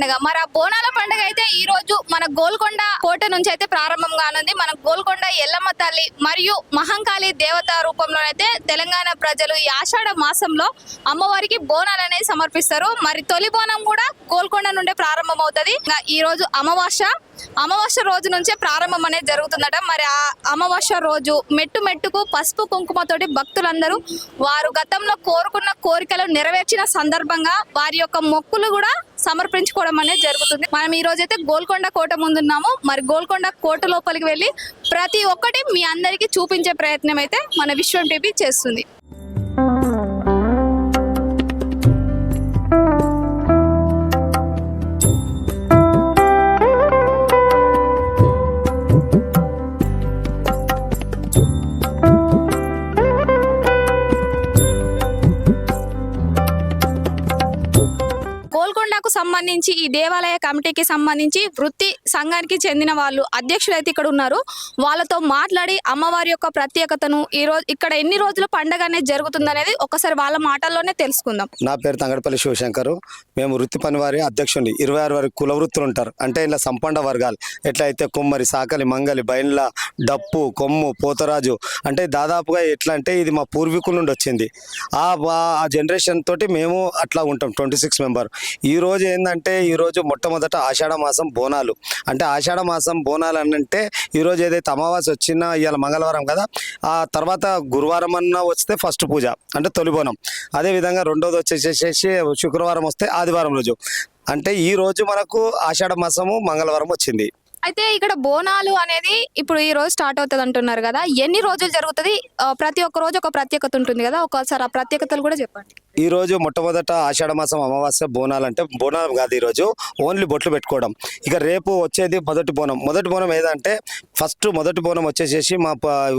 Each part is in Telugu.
పండుగ. మరి ఆ బోనాల పండుగ అయితే ఈ రోజు మన గోల్కొండ కోట నుంచి అయితే ప్రారంభం కానుంది. మన గోల్కొండ ఎల్లమ్మ తల్లి మరియు మహంకాళి దేవత రూపంలోనైతే తెలంగాణ ప్రజలు ఈ ఆషాఢ మాసంలో అమ్మవారికి బోనాలు అనేది సమర్పిస్తారు. మరి తొలి బోనం కూడా గోల్కొండ నుండే ప్రారంభం అవుతుంది. ఈ రోజు అమావాస్య రోజు నుంచే ప్రారంభం అనేది జరుగుతుందట. మరి ఆ అమావాస్య రోజు మెట్టు మెట్టుకు పసుపు కుంకుమతోటి భక్తులందరూ వారు గతంలో కోరుకున్న కోరికలు నెరవేర్చిన సందర్భంగా వారి యొక్క మొక్కులు కూడా సమర్పించుకోవడం అనేది జరుగుతుంది. మనం ఈ రోజైతే గోల్కొండ కోట ముందున్నాము. మరి గోల్కొండ కోట లోపలికి వెళ్ళి ప్రతి ఒక్కటి మీ అందరికీ చూపించే ప్రయత్నం అయితే మన విశ్వం టీవీ చేస్తుంది. గోల్కొండకు సంబంధించి ఈ దేవాలయ కమిటీకి సంబంధించి వృత్తి సంఘానికి చెందిన వాళ్ళు అధ్యక్షులు అయితే ఇక్కడ ఉన్నారు. వాళ్ళతో మాట్లాడి అమ్మవారి యొక్క ప్రత్యేకతను ఈ రోజు ఇక్కడ ఎన్ని రోజులు పండుగ అనేది జరుగుతుంది అనేది ఒకసారి వాళ్ళ మాటల్లోనే తెలుసుకుందాం. నా పేరు తంగడపల్లి శివశంకర్. మేము వృత్తి పని వారి అధ్యక్షుడిని. 26 వరకు కుల వృత్తులు ఉంటారు. అంటే ఇలా సంపండ వర్గాలు ఎట్లా అయితే కుమ్మరి, సాకలి, మంగలి, బైన్ల, డప్పు, కొమ్ము, పోతరాజు అంటే దాదాపుగా ఎట్లా అంటే ఇది మా పూర్వీకుల నుండి వచ్చింది. ఆ జనరేషన్ తోటి మేము అట్లా ఉంటాం. 26 మెంబర్. ఈ రోజు ఏంటంటే ఈరోజు మొట్టమొదట ఆషాఢ మాసం బోనాలు. అంటే ఆషాఢ మాసం బోనాలు అంటే ఈరోజు ఏదైతే అమావాస్య వచ్చినా ఇవాళ మంగళవారం కదా, ఆ తర్వాత గురువారం అన్న వస్తే ఫస్ట్ పూజ అంటే తొలి బోనం. అదేవిధంగా రెండోది వచ్చేసేసి శుక్రవారం వస్తే ఆదివారం రోజు. అంటే ఈ రోజు మనకు ఆషాఢ మాసము మంగళవారం వచ్చింది. అయితే ఇక్కడ బోనాలు అనేది ఇప్పుడు ఈ రోజు స్టార్ట్ అవుతుంది అంటున్నారు కదా, ఎన్ని రోజులు జరుగుతుంది? ప్రతి ఒక్క రోజు ఒక ప్రత్యేకత ఉంటుంది కదా, ఒకసారి ఆ ప్రత్యేకతలు కూడా చెప్పండి. ఈ రోజు మొట్టమొదట ఆషాఢ మాసం అమావాస్య బోనాలు. అంటే బోనాలు కాదు, ఈరోజు ఓన్లీ బొట్లు పెట్టుకోవడం. ఇక రేపు వచ్చేది మొదటి బోనం ఏదంటే ఫస్ట్ మొదటి బోనం వచ్చేసేసి మా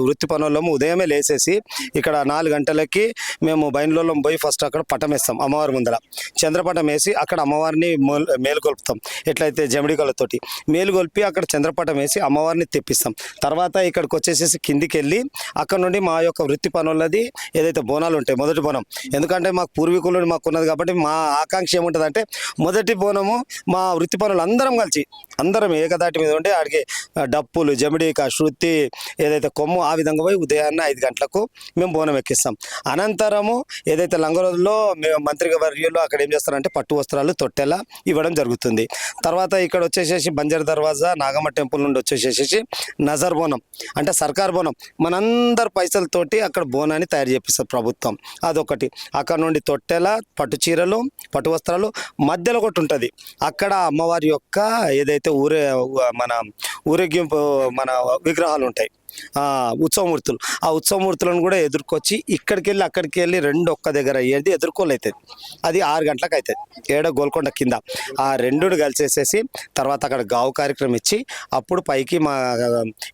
వృత్తి పనులము ఉదయమే లేసేసి ఇక్కడ 4 గంటలకి మేము బయలులో పోయి ఫస్ట్ అక్కడ పటం వేస్తాం. అమ్మవారి ముందర చంద్రపటం వేసి అక్కడ అమ్మవారిని మేలుకొల్పుతాం. ఎట్లయితే జమిడికలతోటి మేలుకొల్పి అక్కడ చంద్రపటం వేసి అమ్మవారిని తెప్పిస్తాం. తర్వాత ఇక్కడికి వచ్చేసేసి కిందికి వెళ్ళి అక్కడ నుండి మా యొక్క వృత్తి పనులది ఏదైతే బోనాలు ఉంటాయి మొదటి బోనం. ఎందుకంటే మాకు పూర్వీకులు మాకు ఉన్నది కాబట్టి మా ఆకాంక్ష ఏముంటుంది అంటే మొదటి బోనము మా వృత్తి పనులు అందరం ఏకదాటి మీద ఉండి ఆడికి డప్పులు, జమిడిక, శృతి, ఏదైతే కొమ్ము ఆ విధంగా పోయి ఉదయాన్నే 5 గంటలకు మేము బోనం ఎక్కిస్తాం. అనంతరము ఏదైతే లంగరోజులో మేము మంత్రి వర్యులు అక్కడ ఏం చేస్తారంటే పట్టు వస్త్రాలు, తొట్టెల ఇవ్వడం జరుగుతుంది. తర్వాత ఇక్కడ వచ్చేసేసి బంజర్ దర్వాజా నాగమ్మ టెంపుల్ నుండి వచ్చేసేసి నజర్ బోనం అంటే సర్కార్ బోనం మనందరి పైసలతోటి అక్కడ బోనాన్ని తయారు చేపిస్తారు ప్రభుత్వం. అదొకటి. అక్కడ నుండి తొట్టెల, పట్టు చీరలు, పట్టు వస్త్రాలు, మధ్యలో ఒకటి ఉంటుంది. అక్కడ అమ్మవారి యొక్క ఏదైతే మన ఊరేగింపు మన విగ్రహాలు ఉంటాయి, ఉత్సవమూర్తులు. ఆ ఉత్సవమూర్తులను కూడా ఎదుర్కొచ్చి ఇక్కడికి వెళ్ళి అక్కడికి వెళ్ళి రెండు ఒక్క దగ్గర అయ్యేది ఎదుర్కోలేవుతుంది. అది 6 గంటలకు అవుతుంది. ఏడో గోల్కొండ కింద ఆ రెండు కలిసేసేసి తర్వాత అక్కడ గావు కార్యక్రమం ఇచ్చి అప్పుడు పైకి మా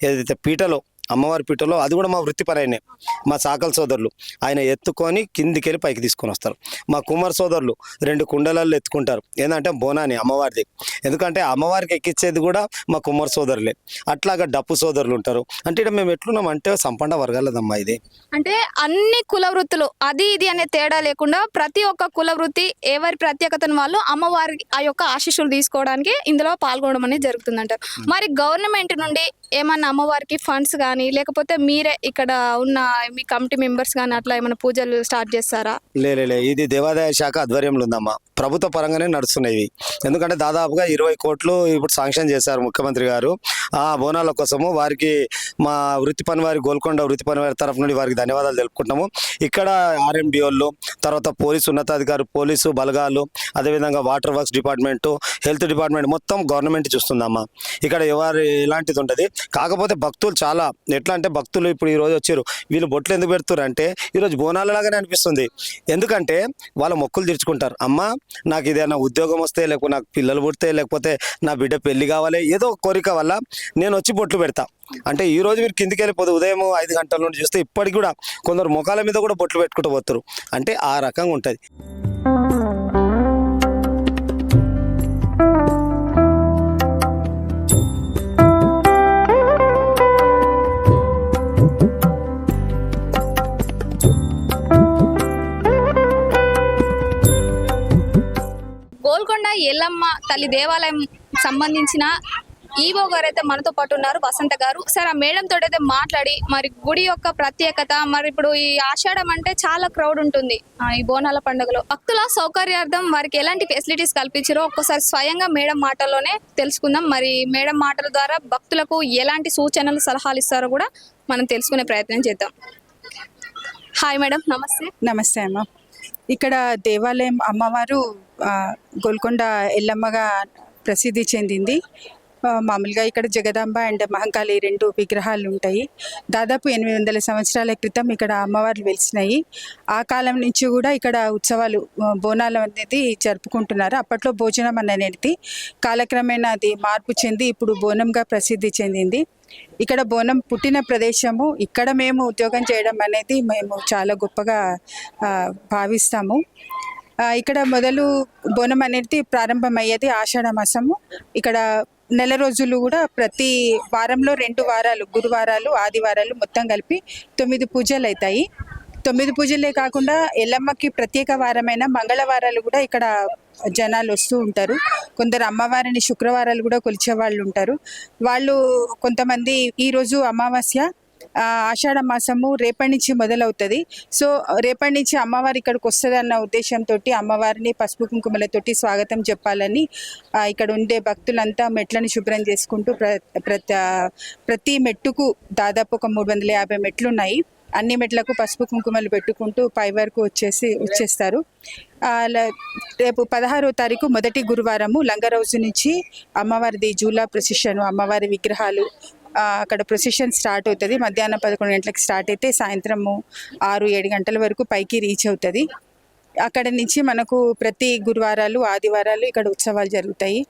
ఏదైతే పీటలో అమ్మవారి పీటలో అది కూడా మా వృత్తి పని అయినాయి. మా సాకల సోదరులు ఆయన ఎత్తుకొని కిందికి వెళ్ళి పైకి తీసుకొని వస్తారు. మా కుమార్ సోదరులు 2 కుండలలో ఎత్తుకుంటారు. ఏంటంటే బోనాని అమ్మవారిది. ఎందుకంటే అమ్మవారికి ఎక్కించేది కూడా మా కుమార్ సోదరులే. అట్లాగా డప్పు సోదరులు ఉంటారు. అంటే ఇక్కడ మేము ఎట్లున్నాం అంటే సంపండ వర్గాలదమ్మా ఇది. అంటే అన్ని కుల వృత్తులు అది ఇది అనే తేడా లేకుండా ప్రతి ఒక్క కుల వృత్తి ఎవరి ప్రత్యేకతను వాళ్ళు అమ్మవారి ఆ యొక్క ఆశీస్సులు తీసుకోవడానికి ఇందులో పాల్గొనడం అనేది జరుగుతుందంటారు. మరి గవర్నమెంట్ నుండి ఏమన్నా అమ్మవారికి ఫండ్స్ కానీ లేకపోతే మీరే ఇక్కడ ఉన్న మీ కమిటీ మెంబర్స్ కానీ అట్లా ఏమైనా పూజలు స్టార్ట్ చేస్తారా? లే ఇది దేవాదాయ శాఖ ఆధ్వర్యంలో ఉందమ్మా. ప్రభుత్వ పరంగానే నడుస్తున్నాయి. ఎందుకంటే దాదాపుగా 20 కోట్లు ఇప్పుడు శాంక్షన్ చేశారు ముఖ్యమంత్రి గారు ఆ బోనాల కోసము. వారికి మా వృత్తి పని వారి గోల్కొండ వృత్తి పని వారి తరఫు నుండి వారికి ధన్యవాదాలు తెలుపుకుంటున్నాము. ఇక్కడ RMDOలు, తర్వాత పోలీసు ఉన్నతాధికారులు, పోలీసు బలగాలు, అదేవిధంగా water works department, health department మొత్తం గవర్నమెంట్ చూస్తుందమ్మా. ఇక్కడ ఎవరు ఎలాంటిది ఉంటుంది. కాకపోతే భక్తులు చాలా ఎట్లా అంటే భక్తులు ఇప్పుడు ఈరోజు వచ్చారు, వీళ్ళు బొట్లు ఎందుకు పెడుతున్నారు అంటే ఈరోజు బోనాలలాగానే అనిపిస్తుంది. ఎందుకంటే వాళ్ళ మొక్కులు తీర్చుకుంటారు. అమ్మ నాకు ఇదేనా ఉద్యోగం వస్తే, లేకపోతే నాకు పిల్లలు పుడితే, లేకపోతే నా బిడ్డ పెళ్లి కావాలి, ఏదో కోరిక వల్ల నేను వచ్చి బొట్లు పెడతా అంటే ఈ రోజు మీరు కిందికి వెళ్ళిపోతే ఉదయం 5 గంటల నుండి చూస్తే ఇప్పటికి కూడా కొందరు ముఖాల మీద కూడా బొట్లు పెట్టుకుంటూ పోతారు. అంటే ఆ రకంగా ఉంటుంది. ఎల్లమ్మ తల్లి దేవాలయం సంబంధించిన ఈవో గారు అయితే మనతో పాటు ఉన్నారు, వసంత గారు. సార్, ఆ మేడం తోటి అయితే మాట్లాడి మరి గుడి యొక్క ప్రత్యేకత, మరి ఇప్పుడు ఈ ఆషాఢం అంటే చాలా క్రౌడ్ ఉంటుంది ఈ బోనాల పండుగలో, భక్తుల సౌకర్యార్థం వారికి ఎలాంటి ఫెసిలిటీస్ కల్పించారో ఒక్కసారి స్వయంగా మేడం మాటల్లోనే తెలుసుకుందాం. మరి మేడం మాటల ద్వారా భక్తులకు ఎలాంటి సూచనలు సలహాలు ఇస్తారో కూడా మనం తెలుసుకునే ప్రయత్నం చేద్దాం. హాయ్ మేడం, నమస్తే. నమస్తే అమ్మ. ఇక్కడ దేవాలయం అమ్మవారు గోల్కొండ ఎల్లమ్మగా ప్రసిద్ధి చెందింది. మామూలుగా ఇక్కడ జగదాంబ అండ్ మహంకాళి 2 విగ్రహాలు ఉంటాయి. దాదాపు 800 సంవత్సరాల క్రితం ఇక్కడ అమ్మవార్లు వెలిసినాయి. ఆ కాలం నుంచి కూడా ఇక్కడ ఉత్సవాలు బోనాలు అనేది జరుపుకుంటున్నారు. అప్పట్లో భోజనం అనేది కాలక్రమేణా అది మార్పు చెంది ఇప్పుడు బోనంగా ప్రసిద్ధి చెందింది. ఇక్కడ బోనం పుట్టిన ప్రదేశము, ఇక్కడ మేము ఉద్యోగం చేయడం అనేది మేము చాలా గొప్పగా భావిస్తాము. ఇక్కడ మొదలు బోనం అనేది ప్రారంభమయ్యేది ఆషాఢ మాసము. ఇక్కడ నెల రోజులు కూడా ప్రతి వారంలో 2 వారాలు, గురువారాలు ఆదివారాలు మొత్తం కలిపి 9 పూజలు అవుతాయి. 9 పూజలే కాకుండా ఎల్లమ్మకి ప్రత్యేక వారమైన మంగళవారాలు కూడా ఇక్కడ జనాలు వస్తూ ఉంటారు. కొందరు అమ్మవారిని శుక్రవారాలు కూడా కొలిచే వాళ్ళు ఉంటారు. వాళ్ళు కొంతమంది ఈరోజు అమావాస్య, ఆషాఢ మాసము రేపటి నుంచి మొదలవుతుంది. సో రేపటి నుంచి అమ్మవారి ఇక్కడికి వస్తుంది అన్న ఉద్దేశంతో అమ్మవారిని పసుపు కుంకుమలతోటి స్వాగతం చెప్పాలని ఇక్కడ ఉండే భక్తులంతా మెట్లను శుభ్రం చేసుకుంటూ ప్రతి మెట్టుకు దాదాపు ఒక 350 మెట్లు ఉన్నాయి. అన్ని మెట్లకు పసుపు కుంకుమలు పెట్టుకుంటూ పై వరకు వచ్చేస్తారు. రేపు 16వ తారీఖు మొదటి గురువారము లంగరౌజు నుంచి అమ్మవారిది జూలా ప్రొసెషన్, అమ్మవారి విగ్రహాలు అక్కడ ప్రొసెషన్ స్టార్ట్ అవుతుంది. మధ్యాహ్నం 11 గంటలకు స్టార్ట్ అయితే సాయంత్రము 6-7 గంటల వరకు పైకి రీచ్ అవుతుంది. అక్కడ నుంచి మనకు ప్రతి గురువారాలు ఆదివారాలు ఇక్కడ ఉత్సవాలు జరుగుతాయి.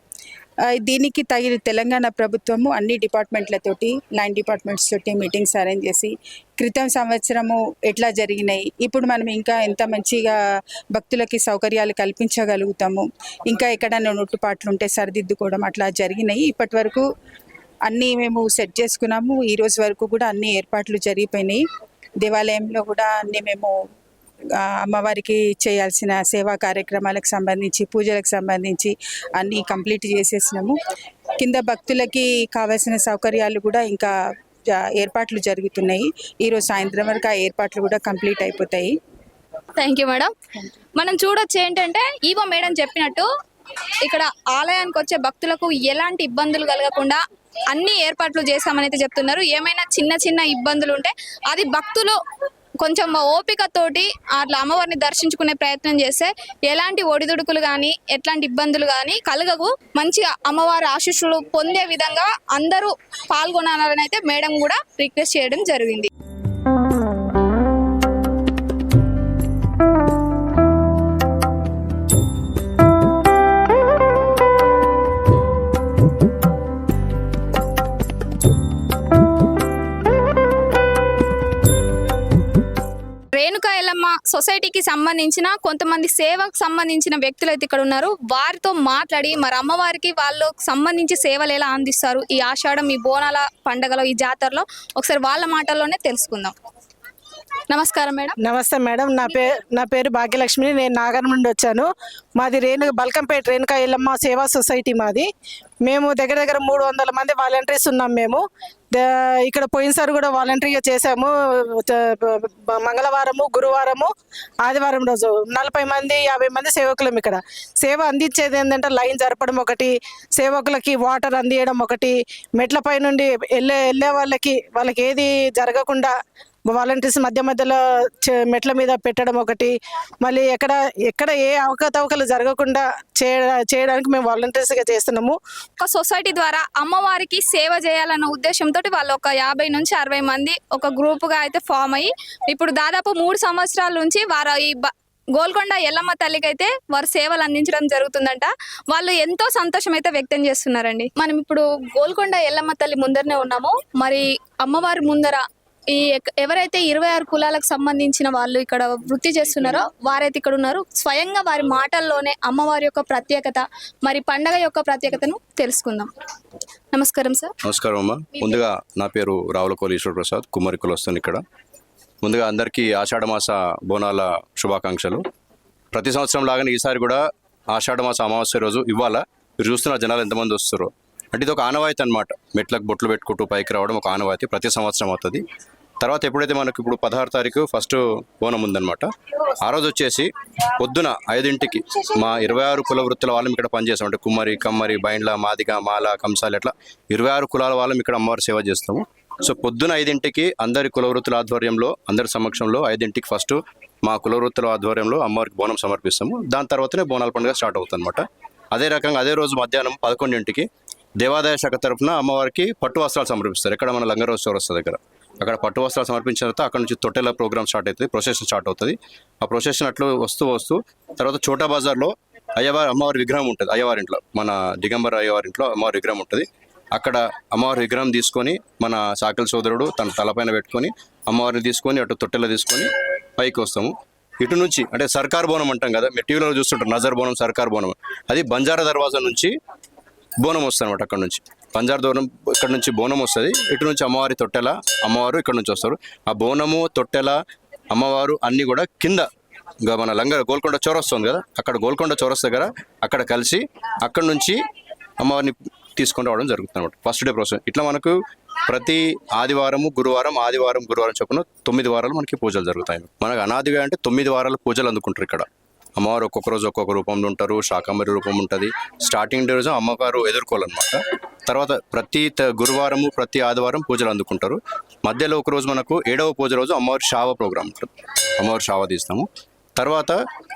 దీనికి తగిన తెలంగాణ ప్రభుత్వము అన్ని డిపార్ట్మెంట్లతోటి, ల్యాండ్ డిపార్ట్మెంట్స్ తోటి మీటింగ్స్ అరేంజ్ చేసి క్రితం సంవత్సరము ఎట్లా జరిగినాయి, ఇప్పుడు మనం ఇంకా ఎంత మంచిగా భక్తులకి సౌకర్యాలు కల్పించగలుగుతాము, ఇంకా ఎక్కడైనా నొట్టుపాట్లు ఉంటే సరిదిద్దుకోవడం అట్లా జరిగినాయి. ఇప్పటి వరకు అన్నీ మేము సెట్ చేసుకున్నాము. ఈ రోజు వరకు కూడా అన్ని ఏర్పాట్లు జరిగిపోయినాయి. దేవాలయంలో కూడా అన్నీ మేము అమ్మవారికి చేయాల్సిన సేవా కార్యక్రమాలకు సంబంధించి, పూజలకు సంబంధించి అన్నీ కంప్లీట్ చేసేసినాము. కింద భక్తులకి కావాల్సిన సౌకర్యాలు కూడా ఇంకా ఏర్పాట్లు జరుగుతున్నాయి. ఈరోజు సాయంత్రం వరకు ఆ ఏర్పాట్లు కూడా కంప్లీట్ అయిపోతాయి. Thank you madam. మనం చూడొచ్చు ఏంటంటే ఈవో మేడం చెప్పినట్టు ఇక్కడ ఆలయానికి వచ్చే భక్తులకు ఎలాంటి ఇబ్బందులు కలగకుండా అన్ని ఏర్పాట్లు చేశామని అయితే చెప్తున్నారు. ఏమైనా చిన్న చిన్న ఇబ్బందులు ఉంటే అది భక్తులు కొంచెం ఓపికతోటి అట్లా అమ్మవారిని దర్శించుకునే ప్రయత్నం చేస్తే ఎలాంటి ఒడిదుడుకులు కానీ ఎట్లాంటి ఇబ్బందులు కానీ కలగవు. మంచిగా అమ్మవారి ఆశీస్సులు పొందే విధంగా అందరూ పాల్గొనాలని అయితే మేడం కూడా రిక్వెస్ట్ చేయడం జరిగింది. సొసైటీకి సంబంధించిన కొంతమంది సేవకు సంబంధించిన వ్యక్తులు అయితే ఇక్కడ ఉన్నారు. వారితో మాట్లాడి మరి అమ్మవారికి వాళ్ళకు సంబంధించి సేవలు ఎలా అందిస్తారు ఈ ఆషాఢం, ఈ బోనాల పండుగలో, ఈ జాతరలో, ఒకసారి వాళ్ళ మాటల్లోనే తెలుసుకుందాం. నమస్కారం మేడం. నమస్తే మేడం. నా పేరు భాగ్యలక్ష్మి. నేను నాగర్ నుండి వచ్చాను. మాది బల్కంపేట రేణుకా ఎల్లమ్మ సేవా సొసైటీ మాది. మేము దగ్గర 300 మంది వాలంటీర్స్ ఉన్నాం. మేము ఇక్కడ పోయినసారి కూడా వాలంటరీగా చేసాము. మంగళవారము, గురువారము, ఆదివారం రోజు 40 మంది 50 మంది సేవకులం. ఇక్కడ సేవ అందించేది ఏంటంటే లైన్ జరపడం ఒకటి, సేవకులకి వాటర్ అందియడం ఒకటి, మెట్లపై నుండి వెళ్ళే వాళ్ళకి ఏది జరగకుండా వాలంటీర్స్ మధ్యలో మెట్ల మీద పెట్టడం ఒకటి, మళ్ళీ ఎక్కడ ఏ అవకతవకలు జరగకుండా చేయడానికి మేము వాలంటీర్స్గా చేస్తున్నాము. ఒక సొసైటీ ద్వారా అమ్మవారికి సేవ చేయాలన్న ఉద్దేశంతో వాళ్ళు ఒక 50 నుంచి 60 మంది ఒక గ్రూపుగా అయితే ఫామ్ అయ్యి ఇప్పుడు దాదాపు 3 సంవత్సరాల నుంచి వారు ఈ గోల్కొండ ఎల్లమ్మ తల్లికి అయితే వారు సేవలు అందించడం జరుగుతుందంట. వాళ్ళు ఎంతో సంతోషం అయితే వ్యక్తం చేస్తున్నారండి. మనం ఇప్పుడు గోల్కొండ ఎల్లమ్మ తల్లి ముందరనే ఉన్నాము. మరి అమ్మవారి ముందర ఈ ఎవరైతే 26 కులాలకు సంబంధించిన వాళ్ళు ఇక్కడ వృత్తి చేస్తున్నారో వారైతే ఇక్కడ ఉన్నారు. స్వయంగా వారి మాటల్లోనే అమ్మవారి యొక్క ప్రత్యేకత, మరి పండగ యొక్క ప్రత్యేకతను తెలుసుకుందాం. నమస్కారం సార్. నమస్కారం అమ్మా. ముందుగా నా పేరు రావులకోలి ఈశ్వర ప్రసాద్, కుమారి కులస్తుని ఇక్కడ. ముందుగా అందరికీ ఆషాఢ మాస బోనాల శుభాకాంక్షలు. ప్రతి సంవత్సరం లాగానే ఈసారి కూడా ఆషాఢ మాస అమావాస్య రోజు ఇవాళ మీరు చూస్తున్న జనాలు ఎంతమంది వస్తారో. అంటే ఇది ఒక ఆనవాయితీ అనమాట. మెట్లకు బొట్లు పెట్టుకుంటూ పైకి రావడం ఒక ఆనవాయితీ, ప్రతి సంవత్సరం అవుతుంది. తర్వాత ఎప్పుడైతే మనకు ఇప్పుడు 16 తారీఖు ఫస్ట్ బోనం ఉందన్నమాట. ఆ రోజు వచ్చేసి పొద్దున 5ంటికి మా 26 కుల వృత్తుల వాళ్ళం ఇక్కడ పనిచేస్తాం. అంటే కుమ్మరి, కమ్మరి, బైండ్ల, మాదిగ, మాల, కంసాలి అట్లా 26 కులాల వాళ్ళం ఇక్కడ అమ్మవారి సేవ చేస్తాము. సో పొద్దున 5ంటికి అందరి కుల వృత్తుల ఆధ్వర్యంలో, అందరి సమక్షంలో 5ంటికి ఫస్ట్ మా కుల వృత్తుల ఆధ్వర్యంలో అమ్మవారికి బోనం సమర్పిస్తాము. దాని తర్వాతనే బోనాల పండుగ స్టార్ట్ అవుతుంది అనమాట. అదే రకంగా అదే రోజు మధ్యాహ్నం 11ంటికి దేవాదాయ శాఖ తరఫున అమ్మవారికి పట్టు వస్త్రాలు సమర్పిస్తారు. ఇక్కడ మన లంగరోజ్ చౌరస్తా దగ్గర అక్కడ పట్టు వస్త్రాలు సమర్పించిన తర్వాత అక్కడ నుంచి తొట్టెల ప్రోగ్రామ్ స్టార్ట్ అవుతుంది, ప్రొసెషన్ స్టార్ట్ అవుతుంది. ఆ ప్రొసెషన్ అట్లా వస్తూ తర్వాత చోటా బజార్లో అమ్మవారి విగ్రహం ఉంటుంది. అయ్యవారింట్లో, మన దిగంబర అయ్యవారింట్లో అమ్మవారి విగ్రహం ఉంటుంది. అక్కడ అమ్మవారి విగ్రహం తీసుకొని మన సాకిల సోదరుడు తన తలపైన పెట్టుకొని అమ్మవారిని తీసుకొని అటు తొట్టెలో తీసుకొని పైకి వస్తాము. ఇటు నుంచి అంటే సర్కార్ బోనం అంటాం కదా, మీరు టీవీలో చూస్తుంటారు, నజర్ బోనం, సర్కార్ బోనం. అది బంజారా దర్వాజా నుంచి బోనం వస్తుంది అనమాట. అక్కడ నుంచి బంజారా దూరం ఇక్కడ నుంచి బోనం వస్తుంది. ఇటు నుంచి అమ్మవారి తొట్టెల అమ్మవారు ఇక్కడ నుంచి వస్తారు. ఆ బోనము, తొట్టెల, అమ్మవారు అన్నీ కూడా కింద మన గోల్కొండ చౌరస్తా ఉంది కదా, అక్కడ గోల్కొండ చౌరస్తా దగ్గర అక్కడ కలిసి అక్కడ నుంచి అమ్మవారిని తీసుకొని రావడం జరుగుతుంది అనమాట. ఫస్ట్ డే ప్రాసెస్ ఇట్లా మనకు ప్రతి ఆదివారం, గురువారం చొప్పున 9 వారాలు మనకి పూజలు జరుగుతాయి. మనకు అనాదిగా అంటే 9 వారాలు పూజలు అందుకుంటారు ఇక్కడ. అమ్మవారు ఒక్కొక్క రోజు ఒక్కొక్క రూపంలో ఉంటారు. శాకంబరి రూపం ఉంటుంది. స్టార్టింగ్ డే రోజు అమ్మవారు ఎదుర్కోవాలన్నమాట. తర్వాత ప్రతి గురువారము, ప్రతి ఆదివారం పూజలు అందుకుంటారు. మధ్యలో ఒక రోజు మనకు 7వ పూజ రోజు అమ్మవారి శావ ప్రోగ్రామ్ ఉంటుంది. అమ్మవారి శావ తీస్తాము. తర్వాత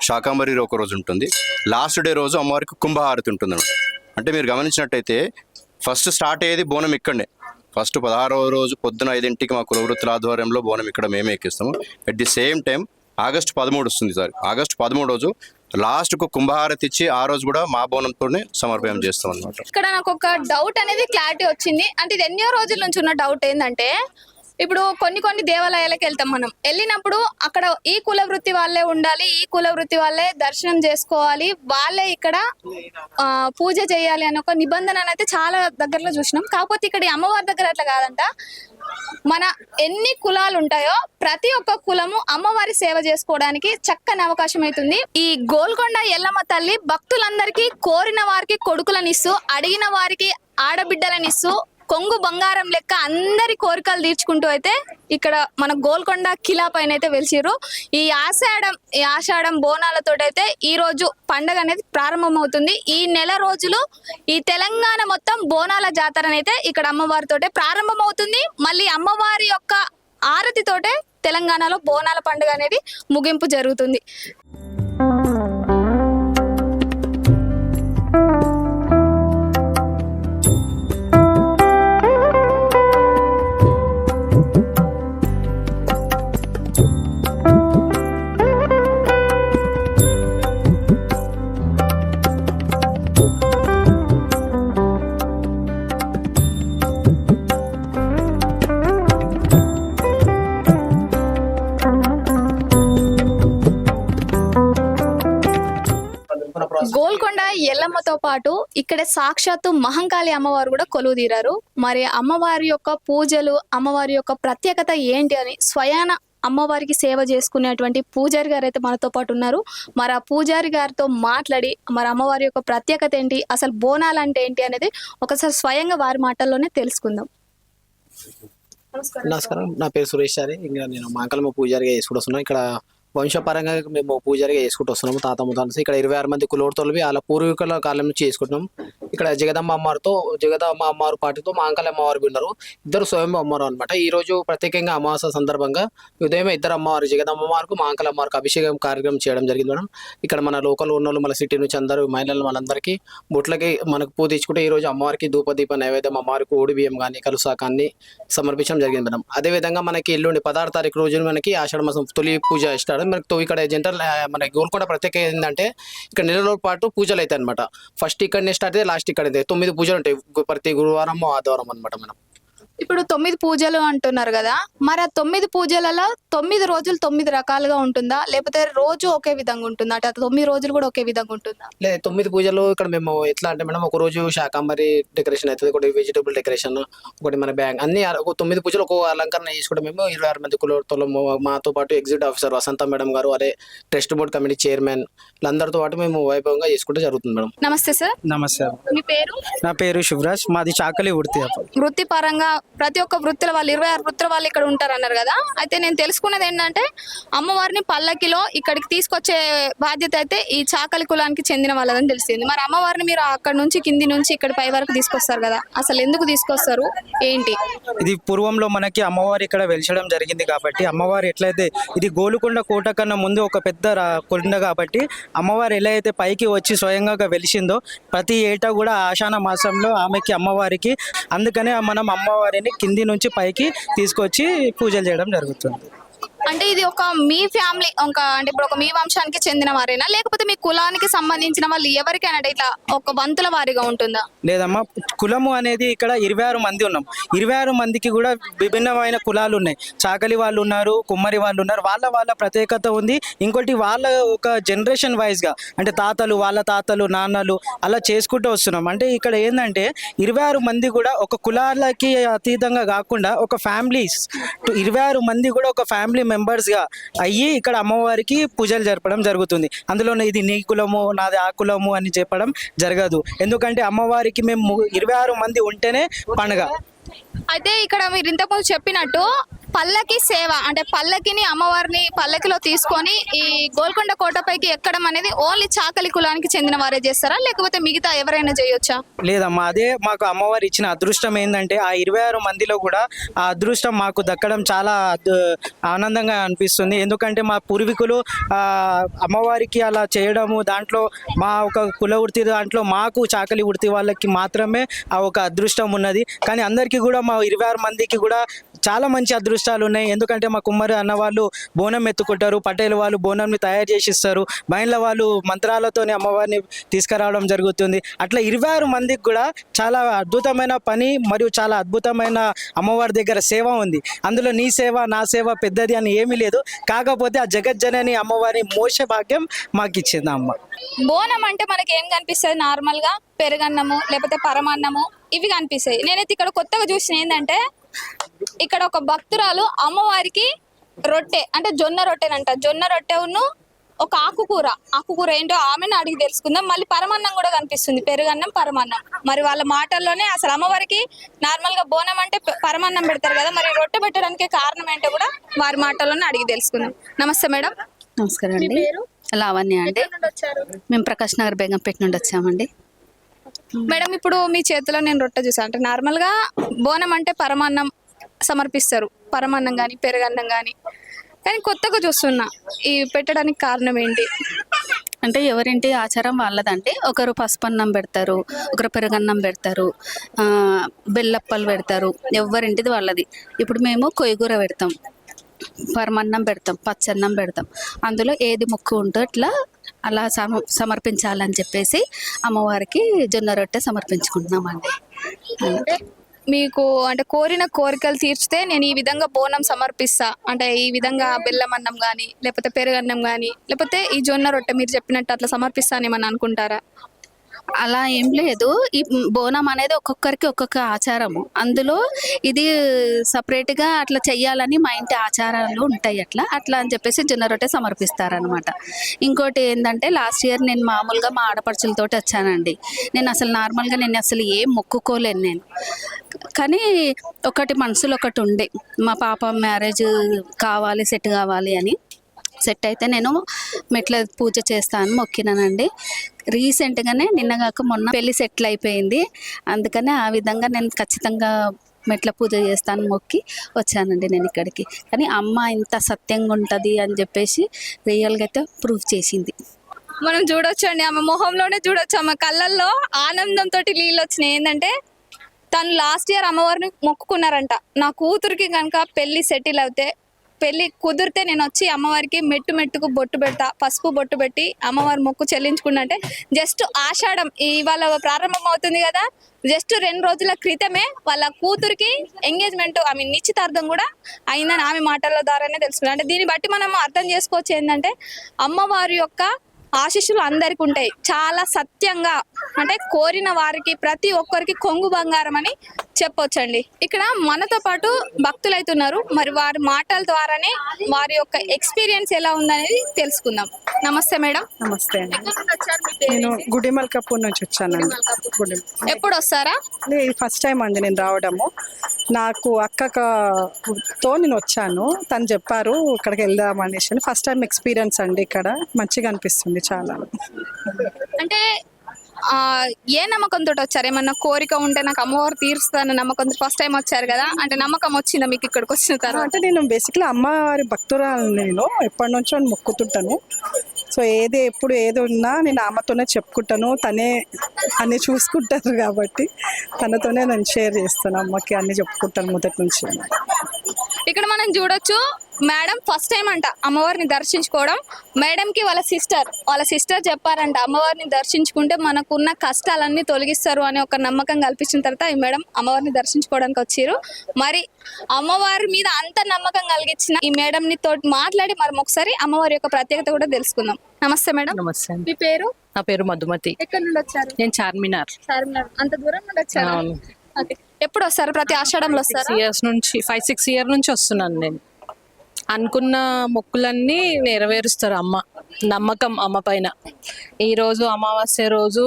శాకంబరి ఒక రోజు ఉంటుంది. లాస్ట్ డే రోజు అమ్మవారికి కుంభహారతి ఉంటుంది అన్నమాట. అంటే మీరు గమనించినట్టయితే ఫస్ట్ స్టార్ట్ అయ్యేది బోనం ఇక్కడనే. ఫస్ట్ 16వ రోజు పొద్దున 5ంటికి మా కులవృత్తుల ఆధ్వర్యంలో బోనం ఇక్కడ మేమే ఎక్కిస్తాము. At the same time August 13 వస్తుంది. ఆగస్టు 13 రోజు లాస్ట్కు కుంభహారతి ఇచ్చి ఆ రోజు కూడా మా బోనంతోనే సమర్పణం చేస్తాం అనమాట. ఇక్కడ నాకు ఒక డౌట్ అనేది క్లారిటీ వచ్చింది. అంటే ఇది ఎన్నో రోజుల నుంచి ఉన్న డౌట్ ఏంటంటే, ఇప్పుడు కొన్ని దేవాలయాలకు వెళ్తాం. మనం వెళ్ళినప్పుడు అక్కడ ఈ కుల వృత్తి వాళ్ళే ఉండాలి, ఈ కుల వృత్తి వాళ్ళే దర్శనం చేసుకోవాలి, వాళ్ళే ఇక్కడ పూజ చేయాలి అనే ఒక నిబంధన అయితే చాలా దగ్గరలో చూసినాం. కాకపోతే ఇక్కడ ఈ అమ్మవారి దగ్గర అట్లా కాదంట. మన ఎన్ని కులాలు ఉంటాయో ప్రతి ఒక్క కులము అమ్మవారి సేవ చేసుకోవడానికి చక్కని అవకాశం అవుతుంది. ఈ గోల్కొండ ఎల్లమ్మ తల్లి భక్తులందరికీ కోరిన వారికి కొడుకులనిస్తూ, అడిగిన వారికి ఆడబిడ్డలనిస్తూ, కొంగు బంగారం లెక్క అందరి కోరికలు తీర్చుకుంటూ అయితే ఇక్కడ మన గోల్కొండ కిలా పైన అయితే వెలిసిరు. ఈ ఆషాఢం బోనాలతో అయితే ఈ రోజు పండగ అనేది ప్రారంభమవుతుంది. ఈ నెల రోజులు ఈ తెలంగాణ మొత్తం బోనాల జాతర అయితే ఇక్కడ అమ్మవారితోటే ప్రారంభమవుతుంది. మళ్ళీ అమ్మవారి యొక్క ఆరతితోటే తెలంగాణలో బోనాల పండుగ అనేది ముగింపు జరుగుతుంది. గోల్కొండ ఎల్లమ్మతో పాటు ఇక్కడ సాక్షాత్తు మహంకాళి అమ్మవారు కూడా కొలువు తీరారు. మరి అమ్మవారి యొక్క పూజలు, అమ్మవారి యొక్క ప్రత్యేకత ఏంటి అని స్వయాన అమ్మవారికి సేవ చేసుకునేటువంటి పూజారి గారు అయితే మనతో పాటు ఉన్నారు. మరి ఆ పూజారి గారితో మాట్లాడి మరి అమ్మవారి యొక్క ప్రత్యేకత ఏంటి, అసలు బోనాలు అంటే ఏంటి అనేది ఒకసారి స్వయంగా వారి మాటల్లోనే తెలుసుకుందాం. నమస్కారం, నా పేరు సురేష్ చారి. ఇంకా నేను మాంకలమ్మ పూజారిగా చేసుకుంటూ వస్తున్నాను. ఇక్కడ వంశపరంగా మేము పూజారిగా చేసుకుంటూ వస్తున్నాము. తాత ముతాత ఇక్కడ 26 మంది కులవృత్తులవి వాళ్ళ పూర్వీకుల కాలం నుంచి చేసుకుంటున్నాం. ఇక్కడ జగదమ్మ అమ్మవారు పాటితో మాంకల అమ్మవారు ఉన్నారు. ఇద్దరు స్వయం అమ్మవారు అనమాట. ఈ రోజు ప్రత్యేకంగా అమావాస్య సందర్భంగా ఉదయం ఇద్దరు అమ్మవారు జగదమ్మ అమ్మవారికి మాంకల అమ్మవారికి అభిషేకం కార్యక్రమం చేయడం జరిగింది మేడం. ఇక్కడ మన లోకల్ ఉన్న వాళ్ళు, మన సిటీ నుంచి అందరూ మహిళలు వాళ్ళందరికీ బొట్లకి మనకు పూజ తెచ్చుకుంటే ఈ రోజు అమ్మవారికి ధూపదీప నైవేద్యం, అమ్మవారికి ఓడి బియ్యం కానీ కలుసాకాన్ని సమర్పించడం జరిగింది మేడం. అదేవిధంగా మనకి ఎల్లుండి 16 తారీఖు రోజున మనకి ఆషాఢ మాసం తొలి పూజ స్టార్ట్. మనకి ఇక్కడ జనరల్ మనకి గోల్కొండ ప్రత్యేక ఏంటంటే ఇక్కడ నెలలో పాటు పూజలు అవుతాయి అనమాట. ఫస్ట్ ఇక్కడనే స్టార్ట్ అయితే లాస్ట్ ఇక్కడైతే 9 పూజలు ఉంటాయి ప్రతి గురువారం ఆదివారం అనమాట. మనం ఇప్పుడు 9 పూజలు అంటున్నారు కదా, మరి ఆ 9 పూజలలో 9 రోజులు 9 రకాలుగా ఉంటుందా, లేకపోతే రోజు ఒకే విధంగా ఉంటుందా? అంటే ఆ 9 రోజులు కూడా ఒకే విధంగా ఉంటుందా? లేదు 9 పూజలు ఇక్కడ మేము ఎట్లా అంటే మేడం, ఒక రోజు శాకాంబరి డెకరేషన్ అవుతుంది, ఒకటి వెజిటబుల్ డెకరేషన్, ఒకటి మన బ్యాంక్ అన్ని ఒక 9 పూజలు ఒక్కొక్క అలంకరణ చేసుకుంటే మేము 26 మంది కులవృత్తులు మాతో పాటు ఎగ్జిక్యూటివ్ ఆఫీసర్ వసంత మేడం గారు, అదే ట్రస్ట్ బోర్డ్ కమిటీ చైర్మన్ అందరితో పాటు మేము వైభవంగా చేసుకుంటే జరుగుతుంది మేడం. నమస్తే సార్, నమస్తే. మీ పేరు? నా పేరు శివరాజ్, మాది చాకలి వృత్తి. వృత్తి పరంగా ప్రతి ఒక్క వృత్తుల వాళ్ళు 26 వృత్తుల వాళ్ళు ఇక్కడ ఉంటారు అన్నారు కదా, అయితే నేను తెలుసుకున్నది ఏంటంటే అమ్మవారిని పల్లకిలో ఇక్కడికి తీసుకొచ్చే బాధ్యత అయితే ఈ చాకలి కులానికి చెందిన వాళ్ళదని తెలిసింది. మరి అమ్మవారిని మీరు అక్కడ నుంచి కింది నుంచి ఇక్కడ పై వరకు తీసుకొస్తారు కదా, అసలు ఎందుకు తీసుకొస్తారు ఏంటి? ఇది పూర్వంలో మనకి అమ్మవారు ఇక్కడ వెలిచడం జరిగింది కాబట్టి, అమ్మవారు ఎట్లయితే ఇది గోలుకొండ కోట కన్నా ముందు ఒక పెద్ద కొండ కాబట్టి అమ్మవారు ఎలా అయితే పైకి వచ్చి స్వయంగా వెలిసిందో ప్రతి ఏటా కూడా ఆషాఢ మాసంలో ఆమెకి అమ్మవారికి, అందుకనే మనం అమ్మవారిని కింది నుంచి పైకి తీసుకొచ్చి పూజలు చేయడం జరుగుతుంది. అంటే ఇది ఒక మీ ఫ్యామిలీ అంటే ఇప్పుడు ఒక మీ వంశానికి చెందిన వారేనా, లేకపోతే మీ కులానికి సంబంధించిన వాళ్ళు ఎవరికైనా అంటే ఇట్లా ఒక వంతుల వారిగా ఉంటుందా? లేదమ్మా, కులము అనేది ఇక్కడ 26 మంది ఉన్నాం. 26 మందికి కూడా విభిన్నమైన కులాలు ఉన్నాయి. చాకలి వాళ్ళు ఉన్నారు, కుమ్మరి వాళ్ళు ఉన్నారు, వాళ్ళ ప్రత్యేకత ఉంది. ఇంకోటి వాళ్ళ ఒక జనరేషన్ వైజ్గా అంటే తాతలు, వాళ్ళ తాతలు, నాన్నలు అలా చేసుకుంటూ వస్తున్నాం. అంటే ఇక్కడ ఏంటంటే 26 మంది కూడా ఒక కులాలకి అతీతంగా కాకుండా ఒక ఫ్యామిలీస్ 26 మంది కూడా ఒక ఫ్యామిలీ మెంబర్స్గా అయ్యి ఇక్కడ అమ్మవారికి పూజలు జరపడం జరుగుతుంది. అందులో ఇది నీ కులము నాది ఆ కులము అని చెప్పడం జరగదు. ఎందుకంటే అమ్మవారికి మేము 26 మంది ఉంటేనే పండుగ. అయితే ఇక్కడ మీరు ఇంతకుముందు చెప్పినట్టు పల్లకి సేవ అంటే పల్లకిని అమ్మవారిని పల్లకిలో తీసుకొని ఈ గోల్కొండ కోటపైకి ఎక్కడం అనేది ఓన్లీ చాకలి కులానికి చెందిన వారే చేస్తారా, లేకపోతే మిగతా ఎవరైనా చేయొచ్చా? లేదమ్మా, అదే మాకు అమ్మవారు ఇచ్చిన అదృష్టం ఏంటంటే ఆ 26 మందిలో కూడా ఆ అదృష్టం మాకు దక్కడం చాలా ఆనందంగా అనిపిస్తుంది. ఎందుకంటే మా పూర్వీకులు అమ్మవారికి అలా చేయడము, దాంట్లో మా ఒక కుల వృత్తి దాంట్లో మాకు చాకలి వృత్తి వాళ్ళకి మాత్రమే ఆ ఒక అదృష్టం ఉన్నది. కానీ అందరికీ కూడా మా 26 మందికి కూడా చాలా మంచి అదృష్టాలు ఉన్నాయి. ఎందుకంటే మా కుమ్మరి అన్న వాళ్ళు బోనం ఎత్తుకుంటారు, పటేల్ వాళ్ళు బోనంని తయారు చేసి ఇస్తారు, బయళ్ళ వాళ్ళు మంత్రాలతోనే అమ్మవారిని తీసుకురావడం జరుగుతుంది. అట్లా 26 మందికి కూడా చాలా అద్భుతమైన పని మరియు చాలా అద్భుతమైన అమ్మవారి దగ్గర సేవ ఉంది. అందులో నీ సేవ నా సేవ పెద్దది అని ఏమీ లేదు. కాకపోతే ఆ జగజ్జనని అమ్మవారి మోక్ష భాగ్యం మాకు ఇచ్చింది అమ్మ. బోనం అంటే మనకి ఏం కనిపిస్తుంది? నార్మల్ గా పెరుగన్నము లేకపోతే పరమాన్నము ఇవి కనిపిస్తాయి. నేనైతే ఇక్కడ కొత్తగా చూసిన ఏంటంటే ఇక్కడ ఒక భక్తురాలు అమ్మవారికి రొట్టె అంటే జొన్న రొట్టెనంట, జొన్న రొట్టెను ఒక ఆకుకూర ఏంటో ఆమెను అడిగి తెలుసుకుందాం. మళ్ళీ పరమాన్నం కూడా కనిపిస్తుంది, పెరుగన్నం పరమాన్నం. మరి వాళ్ళ మాటల్లోనే అసలు అమ్మవారికి నార్మల్ గా బోనం అంటే పరమాన్నం పెడతారు కదా, మరి రొట్టె పెట్టడానికి కారణం ఏంటో కూడా వారి మాటల్లోనే అడిగి తెలుసుకుందాం. నమస్తే మేడం. నమస్కారం అండి. లావణ్య అండి. మేము ప్రకాష్ నగర్ బేగంపేట నుండి వచ్చామండి. మేడం, ఇప్పుడు మీ చేతిలో నేను రొట్టె చూసాను. అంటే నార్మల్ గా బోనం అంటే పరమాన్నం సమర్పిస్తారు, పరమాన్నం కానీ పెరుగన్నం కానీ కొత్తగా చూస్తున్నా ఈ పెట్టడానికి కారణం ఏంటి? అంటే ఎవరింటి ఆచారం వాళ్ళదండి. ఒకరు పసుపన్నం పెడతారు, ఒకరు పెరుగన్నం పెడతారు, బెల్లప్పలు పెడతారు, ఎవరింటిది వాళ్ళది. ఇప్పుడు మేము కొయ్యగూర పెడతాం, పరమన్నం పెడతాం, పచ్చన్నం పెడతాం. అందులో ఏది మొక్కు ఉంటో అలా సమర్పించాలని చెప్పేసి అమ్మవారికి జొన్న రొట్టె సమర్పించుకుంటున్నామండి. మీకు అంటే కోరిన కోరికలు తీర్చితే నేను ఈ విధంగా బోనం సమర్పిస్తా అంటే ఈ విధంగా బెల్లం అన్నం కానీ లేకపోతే పెరుగన్నం కానీ లేకపోతే ఈ జొన్న రొట్టె మీరు చెప్పినట్టు అట్లా సమర్పిస్తానేమని అనుకుంటారా? అలా ఏం లేదు. ఈ బోనం అనేది ఒక్కొక్కరికి ఒక్కొక్క ఆచారము. అందులో ఇది సపరేట్గా అట్లా చెయ్యాలని మా ఇంటి ఆచారాలు ఉంటాయి. అట్లా అని చెప్పేసి జొన్న రొట్టె సమర్పిస్తారనమాట. ఇంకోటి ఏంటంటే లాస్ట్ ఇయర్ నేను మామూలుగా మా ఆడపడుచులతోటి వచ్చానండి. నేను అసలు ఏం మొక్కుకోలేను నేను. కానీ మనసులో ఒకటి ఉండే, మా పాప మ్యారేజ్ కావాలి, సెట్ కావాలి అని. సెట్ అయితే నేను మెట్ల పూజ చేస్తాను మొక్కినానండి. రీసెంట్గానే నిన్నగాక మొన్న పెళ్లి సెటిల్ అయిపోయింది. అందుకనే ఆ విధంగా నేను ఖచ్చితంగా మెట్ల పూజ చేస్తాను మొక్కి వచ్చానండి నేను ఇక్కడికి. కానీ అమ్మ ఇంత సత్యంగా ఉంటుంది అని చెప్పేసి రియల్గా అయితే ప్రూవ్ చేసింది. మనం చూడొచ్చు అండి, ఆమె మొహంలోనే చూడొచ్చు, ఆమె కళ్ళల్లో ఆనందంతో నీళ్ళు వచ్చినాయి. ఏంటంటే తను లాస్ట్ ఇయర్ అమ్మవారిని మొక్కుకున్నారంట, నా కూతురికి కనుక పెళ్లి సెటిల్ అవుతే పెళ్లి కుదిరితే నేను వచ్చి అమ్మవారికి మెట్టు మెట్టుకు బొట్టు పెడతా, పసుపు బొట్టు పెట్టి అమ్మవారి మొక్కు చెల్లించుకున్నా అంటే జస్ట్ ఆషాఢం ఇవాళ ప్రారంభం అవుతుంది కదా, జస్ట్ 2 రోజుల క్రితమే వాళ్ళ కూతురికి ఎంగేజ్మెంట్ నిశ్చితార్థం కూడా అయిందని ఆమె మాటల ద్వారానే తెలుసుకున్నాం. అంటే దీన్ని బట్టి మనం అర్థం చేసుకోవచ్చు ఏంటంటే అమ్మవారి యొక్క ఆశీస్సులు అందరికి ఉంటాయి. చాలా సత్యంగా అంటే కోరిన వారికి ప్రతి ఒక్కరికి కొంగు బంగారం అని చెప్పొచ్చండి. ఇక్కడ మనతో పాటు భక్తులు అవుతున్నారు, మరి వారి మాటల ద్వారానే వారి యొక్క ఎక్స్పీరియన్స్ ఎలా ఉందనేది తెలుసుకుందాం. నమస్తే మేడం. నమస్తే అండి. ఎక్కడి నుండి వచ్చారు? మీ పేరు నేను ఏంటి? గుడిమల్కాపూర్ నుంచి వచ్చానండి. ఎప్పుడు వస్తారా? ఫస్ట్ టైం అండి నేను రావడము. నాకు అక్కతో నేను వచ్చాను, తను చెప్పారు ఇక్కడికి వెళ్దాం అనేసి. ఫస్ట్ టైం ఎక్స్పీరియన్స్ అండి, ఇక్కడ మంచిగా అనిపిస్తుంది చాలా. అంటే ఏ నమ్మకంతో వచ్చారు? ఏమన్నా కోరిక ఉంటే నాకు అమ్మవారు తీరుస్తాను నమ్మకంతో ఫస్ట్ టైం వచ్చారు కదా, అంటే నమ్మకం వచ్చిందా మీకు ఇక్కడికి వచ్చిన తర్వాత? అంటే నేను బేసిక్లీ అమ్మవారి భక్తురాలు, నేను ఎప్పటి నుంచో మొక్కుతుంటాను. సో ఎప్పుడు ఏది ఉన్నా నేను ఆమెతోనే చెప్పుకుంటాను, తనే అన్ని చూసుకుంటారు కాబట్టి తనతోనే నేను షేర్ చేస్తాను, అమ్మకి అన్ని చెప్పుకుంటాను మొదటి నుంచి. ఇక్కడ మనం చూడొచ్చు మేడం ఫస్ట్ టైం అంట అమ్మవారిని దర్శించుకోవడం. మేడంకి వాళ్ళ సిస్టర్ చెప్పారంట అమ్మవారిని దర్శించుకుంటే మనకున్న కష్టాలన్నీ తొలగిస్తారు అని ఒక నమ్మకం కల్పించిన తర్వాత ఈ మేడం అమ్మవారిని దర్శించుకోవడానికి వచ్చారు. మరి అమ్మవారి మీద అంత నమ్మకం కలిగించిన ఈ మేడంని తోటి మాట్లాడి మరి ఒకసారి అమ్మవారి యొక్క ప్రత్యేకత కూడా తెలుసుకుందాం. నమస్తే మేడం. నమస్తే అండి. మీ పేరు? నా పేరు మధుమతి. ఎక్కడి నుండి వచ్చారు? నేను చార్మినార్. అంత దూరం నుండి వచ్చారు? అవును. ఓకే. ఎప్పుడు వస్తారు? ప్రతి ఆషాఢంలో వస్తారు? 5-6 ఇయర్ నుంచి వస్తున్నాను నేను. అనుకున్న మొక్కులన్నీ నెరవేరుస్తారు అమ్మ. నమ్మకం అమ్మ పైన. ఈరోజు అమావాస్య రోజు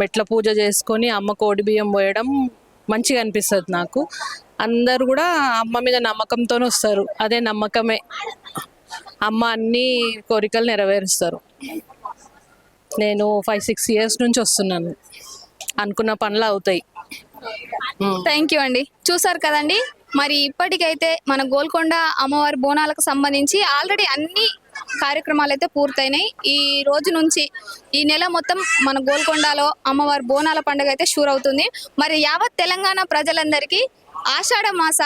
మెట్ల పూజ చేసుకొని అమ్మ కోడి బియ్యం పోయడం మంచిగా అనిపిస్తుంది నాకు. అందరు కూడా అమ్మ మీద నమ్మకంతోనే వస్తారు, అదే నమ్మకమే. అమ్మ అన్ని కోరికలు నెరవేరుస్తారు. నేను 5-6 ఇయర్స్ నుంచి వస్తున్నాను, అనుకున్న పనులు అవుతాయి. థ్యాంక్ యూ అండి. చూసారు కదండి, మరి ఇప్పటికైతే మన గోల్కొండ అమ్మవారి బోనాలకు సంబంధించి ఆల్రెడీ అన్ని కార్యక్రమాలు అయితే పూర్తయినాయి. ఈ రోజు నుంచి ఈ నెల మొత్తం మన గోల్కొండలో అమ్మవారి బోనాల పండుగ అయితే షూర్ అవుతుంది. మరి యావత్ తెలంగాణ ప్రజలందరికీ ఆషాఢ మాస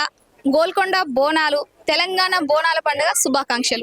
గోల్కొండ బోనాలు, తెలంగాణ బోనాల పండుగ శుభాకాంక్షలు.